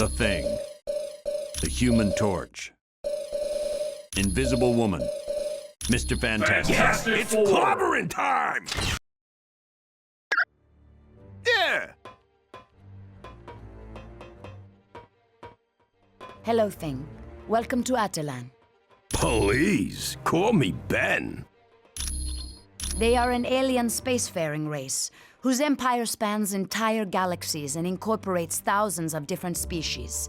The Thing. The Human Torch. Invisible Woman. Mr. Fantastic. It's clobbering time! Yeah! Hello, Thing. Welcome to Attilan. Please, call me Ben. They are an alien spacefaring race whose empire spans entire galaxies and incorporates thousands of different species.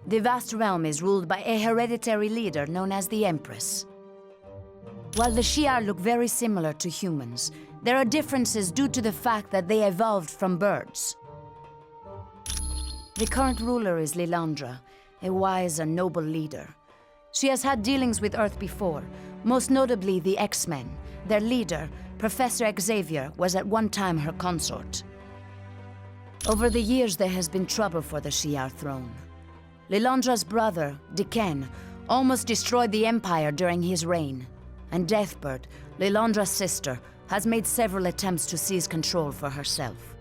The vast realm is ruled by a hereditary leader known as the Empress. While the Shi'ar look very similar to humans, there are differences due to the fact that they evolved from birds. The current ruler is Lilandra, a wise and noble leader. She has had dealings with Earth before, most notably the X-Men. Their leader, Professor Xavier, was at one time her consort. Over the years, there has been trouble for the Shi'ar throne. Lilandra's brother, Diken, almost destroyed the Empire during his reign. And Deathbird, Lilandra's sister, has made several attempts to seize control for herself.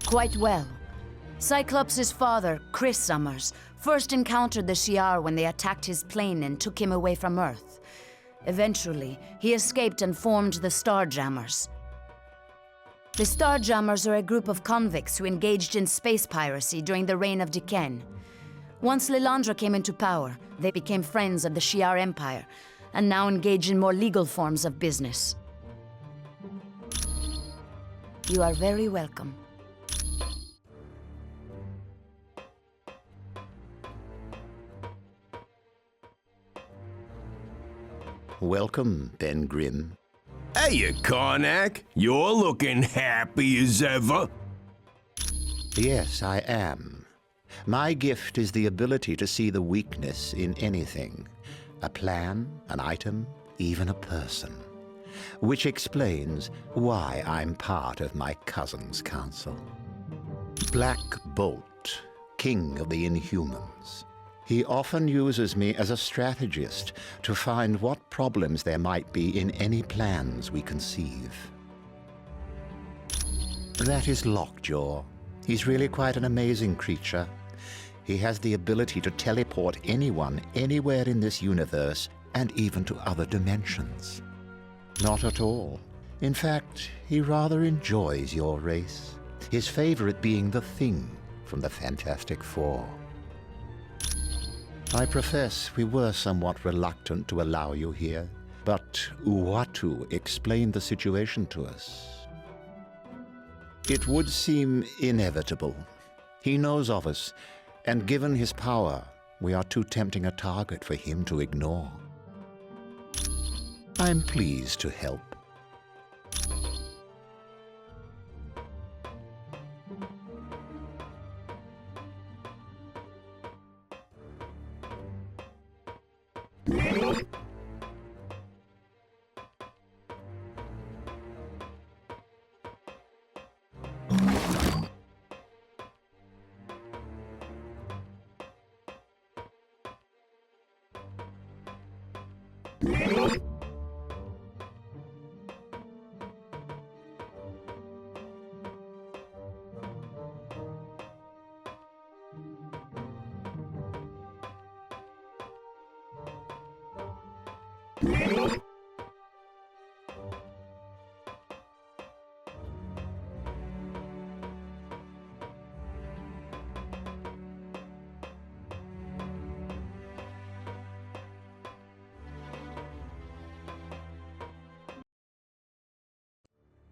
Quite well. Cyclops' father, Chris Summers, first encountered the Shi'ar when they attacked his plane and took him away from Earth. Eventually, he escaped and formed the Starjammers. The Starjammers are a group of convicts who engaged in space piracy during the reign of Diken. Once Lilandra came into power, they became friends of the Shi'ar Empire, and now engage in more legal forms of business. You are very welcome. Welcome, Ben Grimm. Hey, Karnak. You're looking happy as ever. Yes, I am. My gift is the ability to see the weakness in anything. A plan, an item, even a person. Which explains why I'm part of my cousin's council. Black Bolt, king of the Inhumans. He often uses me as a strategist to find what problems there might be in any plans we conceive. That is Lockjaw. He's really quite an amazing creature. He has the ability to teleport anyone anywhere in this universe and even to other dimensions. Not at all. In fact, he rather enjoys your race, his favorite being the Thing from the Fantastic Four. I profess we were somewhat reluctant to allow you here, but Uatu explained the situation to us. It would seem inevitable. He knows of us, and given his power, we are too tempting a target for him to ignore. I'm pleased to help.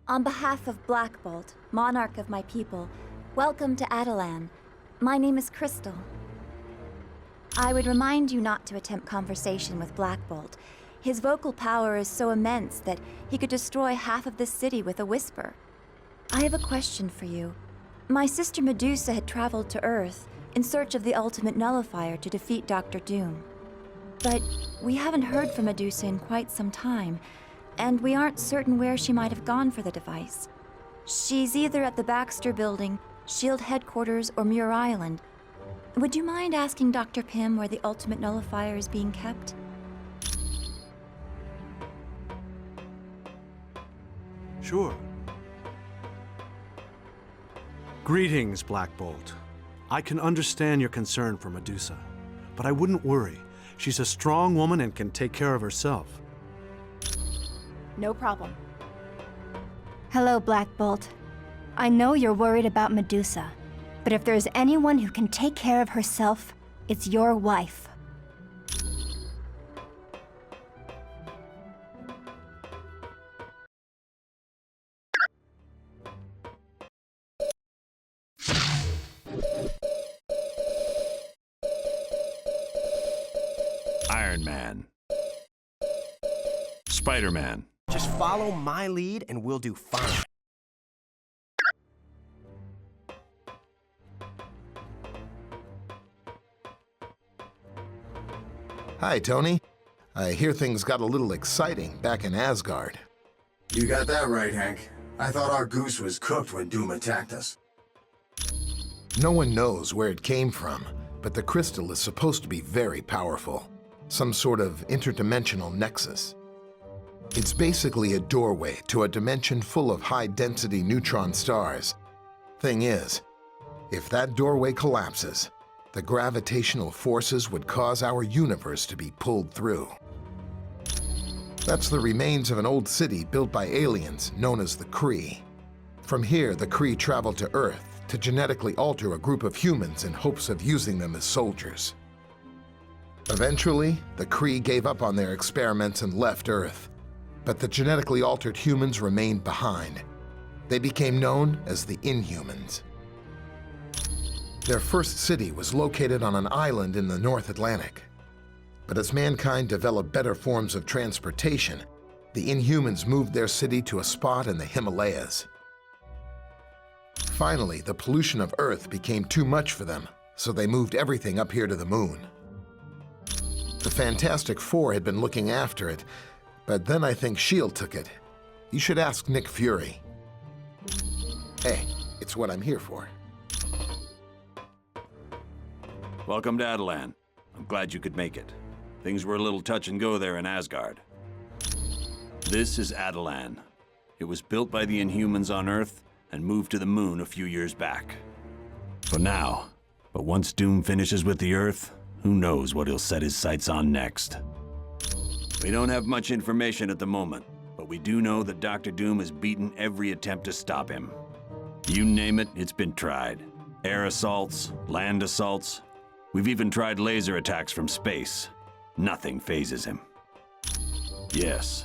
On behalf of Black Bolt, monarch of my people, welcome to Attilan. My name is Crystal. I would remind you not to attempt conversation with Black Bolt. His vocal power is so immense that he could destroy half of this city with a whisper. I have a question for you. My sister Medusa had traveled to Earth in search of the ultimate nullifier to defeat Dr. Doom. But we haven't heard from Medusa in quite some time, and we aren't certain where she might have gone for the device. She's either at the Baxter Building, SHIELD headquarters, or Muir Island. Would you mind asking Dr. Pym where the ultimate nullifier is being kept? Sure. Greetings, Black Bolt. I can understand your concern for Medusa, but I wouldn't worry. She's a strong woman and can take care of herself. No problem. Hello, Black Bolt. I know you're worried about Medusa, but if there's anyone who can take care of herself, it's your wife. Iron Man. Spider-Man. Just follow my lead and we'll do fine. Hi, Tony. I hear things got a little exciting back in Asgard. You got that right, Hank. I thought our goose was cooked when Doom attacked us. No one knows where it came from, but the crystal is supposed to be very powerful. Some sort of interdimensional nexus. It's basically a doorway to a dimension full of high-density neutron stars. Thing is, if that doorway collapses, the gravitational forces would cause our universe to be pulled through. That's the remains of an old city built by aliens known as the Kree. From here, the Kree traveled to Earth to genetically alter a group of humans in hopes of using them as soldiers. Eventually, the Kree gave up on their experiments and left Earth, but the genetically altered humans remained behind. They became known as the Inhumans. Their first city was located on an island in the North Atlantic. But as mankind developed better forms of transportation, the Inhumans moved their city to a spot in the Himalayas. Finally, the pollution of Earth became too much for them, so they moved everything up here to the moon. The Fantastic Four had been looking after it, but then I think S.H.I.E.L.D. took it. You should ask Nick Fury. Hey, it's what I'm here for. Welcome to Attilan. I'm glad you could make it. Things were a little touch and go there in Asgard. This is Attilan. It was built by the Inhumans on Earth and moved to the moon a few years back. For now. But once Doom finishes with the Earth, who knows what he'll set his sights on next. We don't have much information at the moment, but we do know that Dr. Doom has beaten every attempt to stop him. You name it, it's been tried. Air assaults, land assaults. We've even tried laser attacks from space. Nothing phases him. Yes.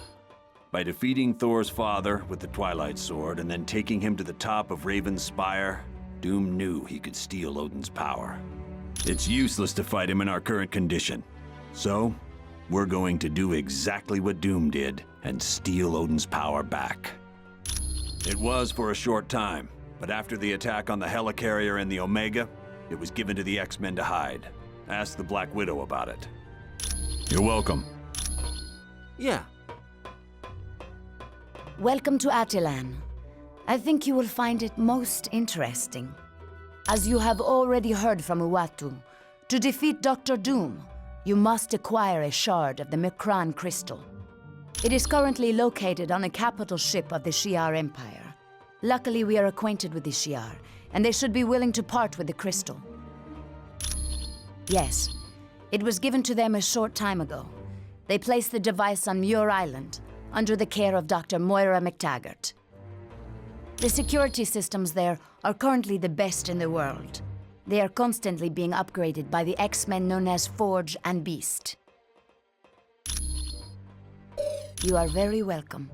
By defeating Thor's father with the Twilight Sword and then taking him to the top of Raven's Spire, Doom knew he could steal Odin's power. It's useless to fight him in our current condition. So, we're going to do exactly what Doom did and steal Odin's power back. It was for a short time, but after the attack on the Helicarrier and the Omega, it was given to the X-Men to hide. Ask the Black Widow about it. You're welcome. Yeah. Welcome to Attilan. I think you will find it most interesting. As you have already heard from Uatu, to defeat Dr. Doom, you must acquire a shard of the Mikran crystal. It is currently located on a capital ship of the Shi'ar Empire. Luckily, we are acquainted with the Shi'ar, and they should be willing to part with the crystal. Yes, it was given to them a short time ago. They placed the device on Muir Island, under the care of Dr. Moira McTaggart. The security systems there are currently the best in the world. They are constantly being upgraded by the X-Men known as Forge and Beast. You are very welcome.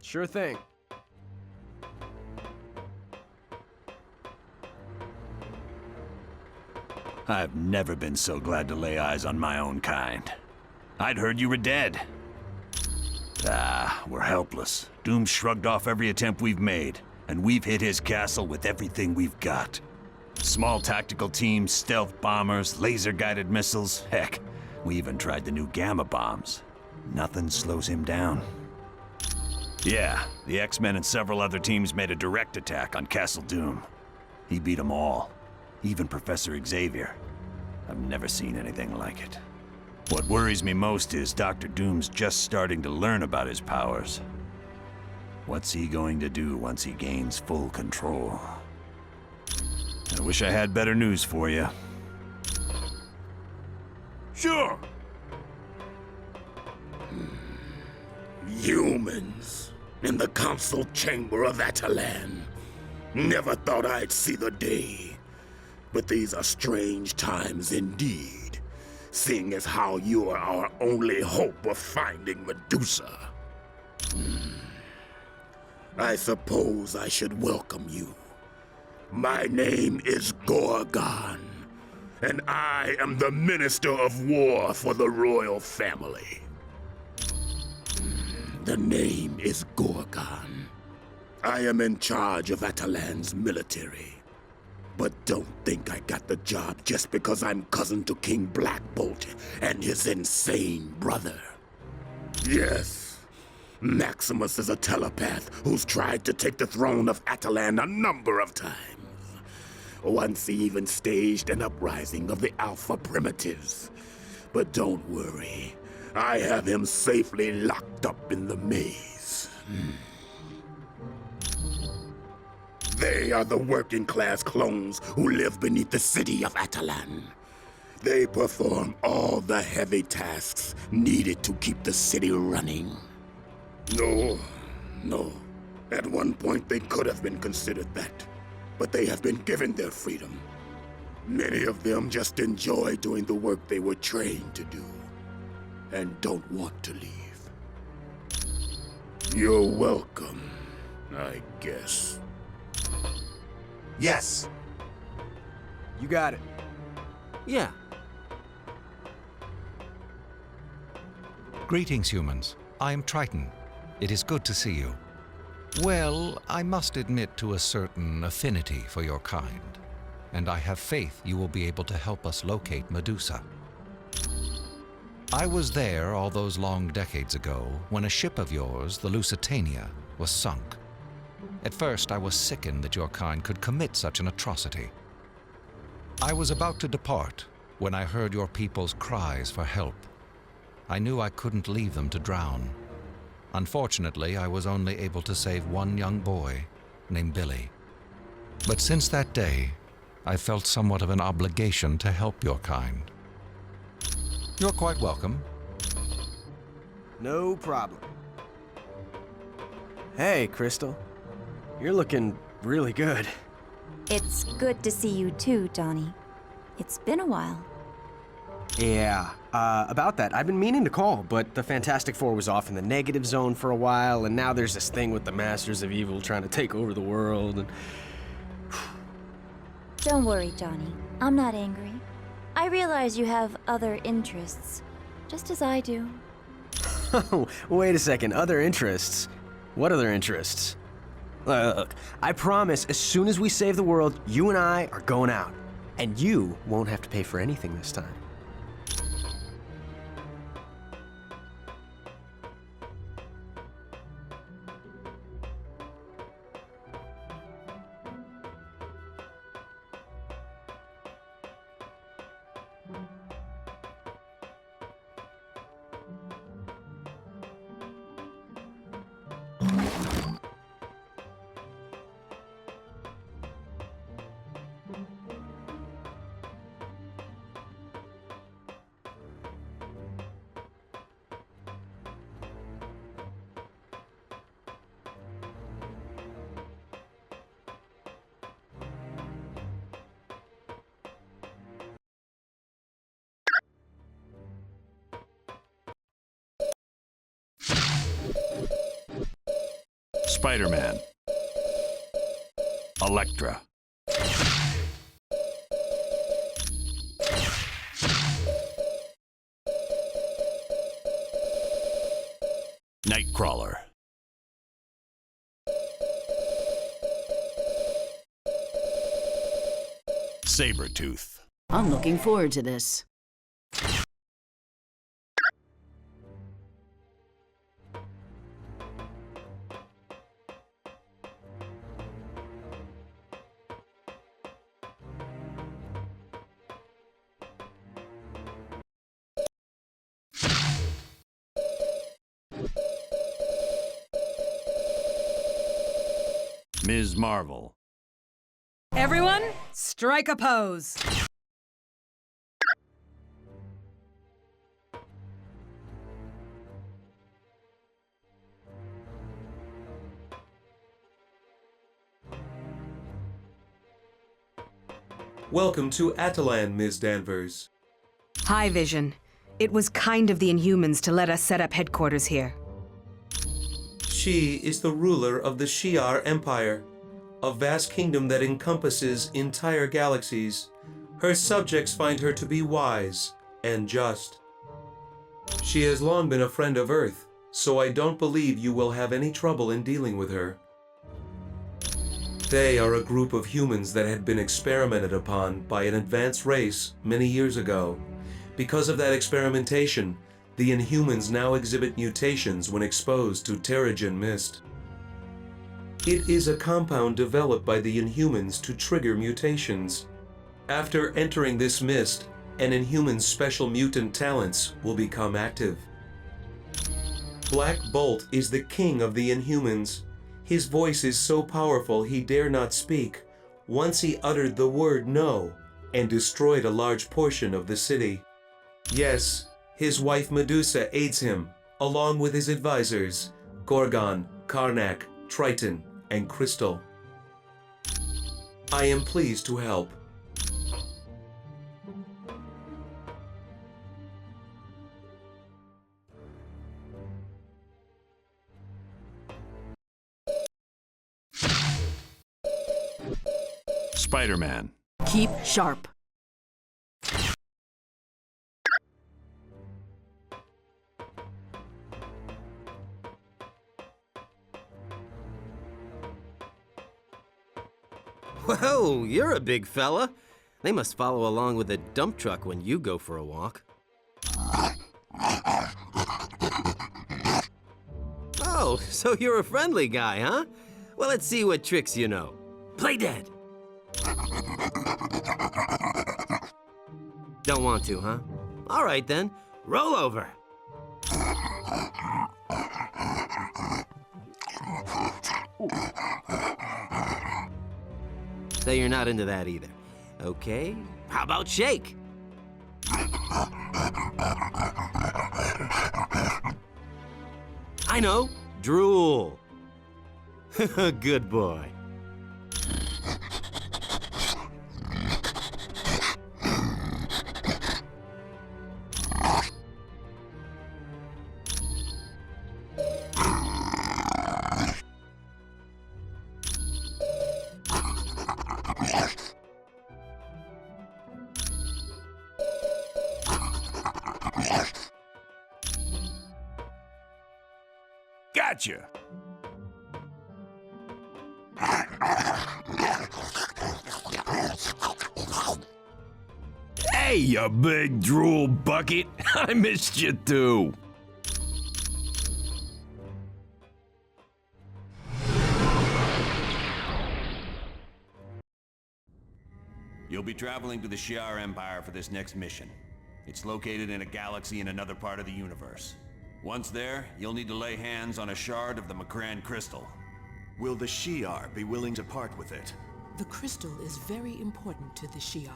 Sure thing. I've never been so glad to lay eyes on my own kind. I'd heard you were dead. We're helpless. Doom shrugged off every attempt we've made, and we've hit his castle with everything we've got. Small tactical teams, stealth bombers, laser-guided missiles. Heck, we even tried the new gamma bombs. Nothing slows him down. Yeah, the X-Men and several other teams made a direct attack on Castle Doom. He beat them all. Even Professor Xavier. I've never seen anything like it. What worries me most is Dr. Doom's just starting to learn about his powers. What's he going to do once he gains full control? I wish I had better news for you. Sure. Humans in the council chamber of Attilan. Never thought I'd see the day. But these are strange times indeed, seeing as how you are our only hope of finding Medusa. I suppose I should welcome you. My name is Gorgon, and I am the Minister of War for the royal family. The name is Gorgon. I am in charge of Attilan's military. But don't think I got the job just because I'm cousin to King Black Bolt and his insane brother. Yes, Maximus is a telepath who's tried to take the throne of Attilan a number of times. Once he even staged an uprising of the Alpha Primitives. But don't worry, I have him safely locked up in the maze. They are the working-class clones who live beneath the city of Attilan. They perform all the heavy tasks needed to keep the city running. No. At one point they could have been considered that, but they have been given their freedom. Many of them just enjoy doing the work they were trained to do, and don't want to leave. You're welcome, I guess. Yes. You got it. Yeah. Greetings, humans. I am Triton. It is good to see you. Well, I must admit to a certain affinity for your kind, and I have faith you will be able to help us locate Medusa. I was there all those long decades ago when a ship of yours, the Lusitania, was sunk. At first, I was sickened that your kind could commit such an atrocity. I was about to depart when I heard your people's cries for help. I knew I couldn't leave them to drown. Unfortunately, I was only able to save one young boy named Billy. But since that day, I felt somewhat of an obligation to help your kind. You're quite welcome. No problem. Hey, Crystal. You're looking really good. It's good to see you too, Johnny. It's been a while. Yeah, about that, I've been meaning to call, but the Fantastic Four was off in the negative zone for a while, and now there's this thing with the Masters of Evil trying to take over the world, and... Don't worry, Johnny. I'm not angry. I realize you have other interests, just as I do. Wait a second, other interests? What other interests? Look, I promise as soon as we save the world, you and I are going out. And you won't have to pay for anything this time. Spider-Man. Elektra. Nightcrawler. Sabretooth. I'm looking forward to this. Ms. Marvel. Everyone, strike a pose. Welcome to Attilan, Ms. Danvers. Hi, Vision. It was kind of the Inhumans to let us set up headquarters here. She is the ruler of the Shi'ar Empire, a vast kingdom that encompasses entire galaxies. Her subjects find her to be wise and just. She has long been a friend of Earth, so I don't believe you will have any trouble in dealing with her. They are a group of humans that had been experimented upon by an advanced race many years ago. Because of that experimentation, the Inhumans now exhibit mutations when exposed to Terrigen Mist. It is a compound developed by the Inhumans to trigger mutations. After entering this mist, an Inhuman's special mutant talents will become active. Black Bolt is the king of the Inhumans. His voice is so powerful he dare not speak. Once he uttered the word no and destroyed a large portion of the city. Yes, his wife Medusa aids him, along with his advisors, Gorgon, Karnak, Triton, and Crystal. I am pleased to help. Spider-Man. Keep sharp. Whoa, you're a big fella. They must follow along with a dump truck when you go for a walk. Oh, so you're a friendly guy, huh? Well, let's see what tricks you know. Play dead. Don't want to, huh? All right, then. Roll over. So you're not into that either. Okay, how about shake? I know, drool. Good boy. Gotcha! Hey, you big drool bucket! I missed you too! You'll be traveling to the Shi'ar Empire for this next mission. It's located in a galaxy in another part of the universe. Once there, you'll need to lay hands on a shard of the Macran crystal. Will the Shi'ar be willing to part with it? The crystal is very important to the Shi'ar,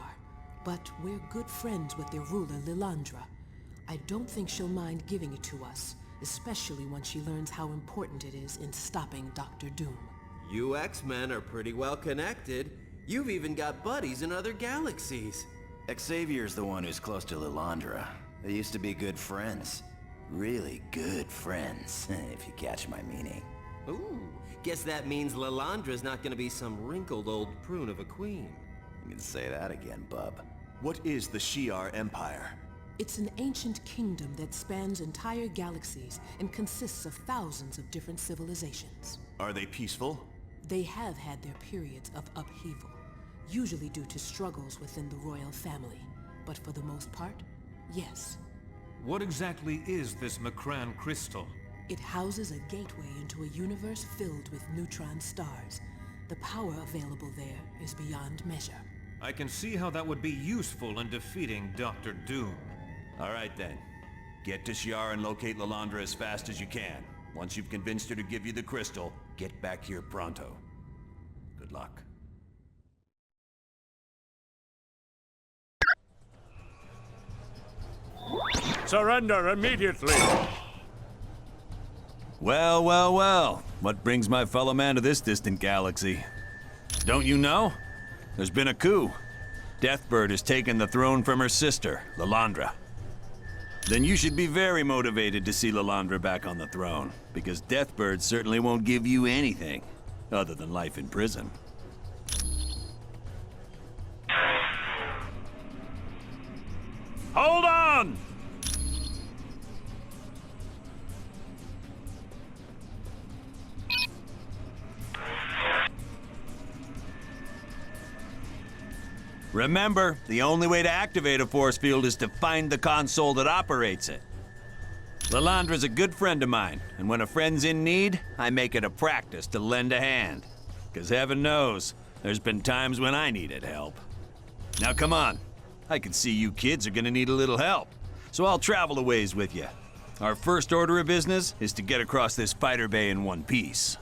but we're good friends with their ruler, Lilandra. I don't think she'll mind giving it to us, especially when she learns how important it is in stopping Dr. Doom. You X-Men are pretty well connected. You've even got buddies in other galaxies. Xavier's the one who's close to Lilandra. They used to be good friends. Really good friends, if you catch my meaning. Ooh, guess that means Lilandra's not gonna be some wrinkled old prune of a queen. You can say that again, bub. What is the Shi'ar Empire? It's an ancient kingdom that spans entire galaxies and consists of thousands of different civilizations. Are they peaceful? They have had their periods of upheaval, usually due to struggles within the royal family. But for the most part, yes. What exactly is this Macran crystal? It houses a gateway into a universe filled with neutron stars. The power available there is beyond measure. I can see how that would be useful in defeating Dr. Doom. All right then. Get to Shi'ar and locate Lilandra as fast as you can. Once you've convinced her to give you the crystal, get back here pronto. good luck. Surrender immediately! Well, well, well. What brings my fellow man to this distant galaxy? Don't you know? There's been a coup. Deathbird has taken the throne from her sister, Lilandra. Then you should be very motivated to see Lilandra back on the throne, because Deathbird certainly won't give you anything other than life in prison. Hold on! Remember, the only way to activate a force field is to find the console that operates it. Lilandra's a good friend of mine, and when a friend's in need, I make it a practice to lend a hand. 'Cause heaven knows, there's been times when I needed help. Now come on. I can see you kids are gonna need a little help, so I'll travel a ways with you. Our first order of business is to get across this fighter bay in one piece.